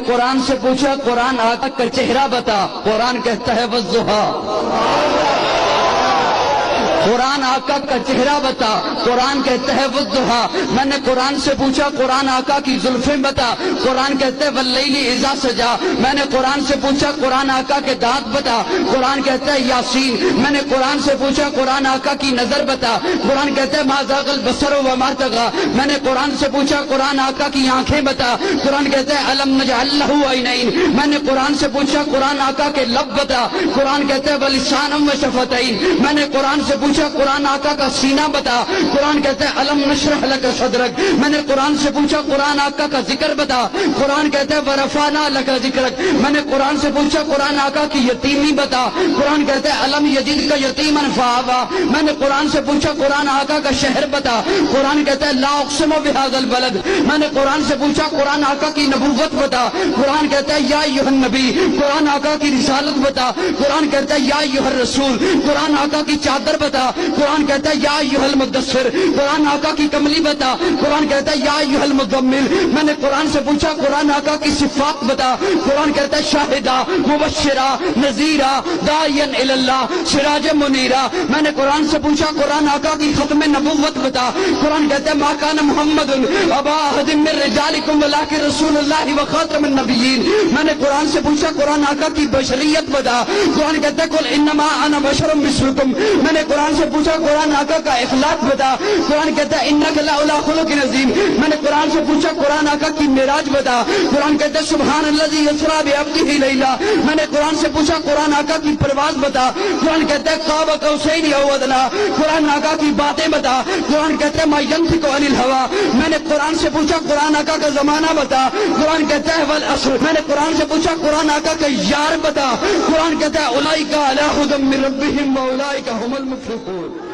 قرآن سے پوچھا قرآن آقا کا چہرہ بتا، قرآن کہتا ہے والضحیٰ۔ قرآن آقا کا چہرہ بتا، قرآن کہتا ہے والضحیٰ۔ میں نے قرآن سے پوچھا قرآن آقا کی زلفیں بتا، قرآن کہتا ہے واللیل اذا سجا۔ میں نے قرآن سے پوچھا قرآن آقا کے دانت بتا، قرآن کہتا ہے یاسین۔ میں نے قرآن سے پوچھا قرآن آقا کی نظر بتا، قرآن کہتا ہے ما زاغ البصر وما طغى۔ میں نے قرآن سے پوچھا قرآن آقا کی آنکھیں بتا، قرآن کہتا ہے الم نجعل لہ عینین۔ میں نے قرآن سے پوچھا قرآن آقا کے لب بتا، قرآن کہتا ہے ولسانا وشفتین۔ میں نے قرآن سے پوچھا قرآن آقا کا سینہ بتا، قرآن کہتا ہے الم نشرح لک صدرک۔ میں نے قرآن سے پوچھا قرآن آقا کا ذکر بتا، قرآن کہتا ہے ورفعنا لک ذکرک۔ میں نے قرآن سے پوچھا قرآن آقا کی یتیمی بتا، قرآن کہتا ہے الم یجدک یتیما فآوی۔ میں نے قرآن سے پوچھا قرآن آقا کا شہر بتا، قرآن کہتا ہے لا اقسم بہذا البلد۔ میں نے قرآن سے پوچھا قرآن آقا کی نبوت بتا، قرآن کہتا ہے یا ایھا النبی۔ قرآن آقا کی رسالت بتا، قرآن کہتا ہے یا ایھا الرسول۔ قرآن آقا کی چادر بتا، قرآن کہتا ہے یا ایھا المدثر۔ قرآن آقا کی کملی بتا، قرآن کہتا ہے یا ایھا المزمل۔ میں نے قرآن سے پوچھا قرآن آقا کی صفات بتا، قرآن کہتا ہے شاہدہ مبشرہ نذیرہ داعیا الی اللہ سراجا منیرہ۔ میں نے قرآن سے پوچھا قرآن آقا کی ختم نبوت بتا، قرآن کہتا ہے ما کان محمد ابا احد من رجالکم ولکن رسول اللہ وخاتم النبیین۔ میں نے قرآن سے پوچھا قرآن آقا کی بشریت بتا، قرآن کہتا ہے قل انما انا بشر مثلکم۔ میں نے قرآن سے پوچھا قرآن آقا کا اخلاق بتا، قرآن کہتا ہے انک لعلی خلق عظیم۔ میں نے قرآن سے پوچھا قرآن آقا کی معراج بتا، قرآن کہتا ہے سبحان الذی اسری بعبدہ لیلا۔ میں نے قرآن سے پوچھا قرآن آقا کی پرواز بتا، قرآن کہتا ہے قاب قوسین او ادنی۔ قرآن آقا کی باتیں بتا، قرآن کہتا ہے ما ینطق عن الہوی۔ میں نے قرآن سے پوچھا قرآن آقا کا زمانہ بتا، قرآن کہتا ہے والعصر۔ میں نے قرآن سے پوچھا قرآن آقا کا یار بتا، قرآن کہتا ہے اولئک علی ھدی من ربہم واولئک ھم المفلحون۔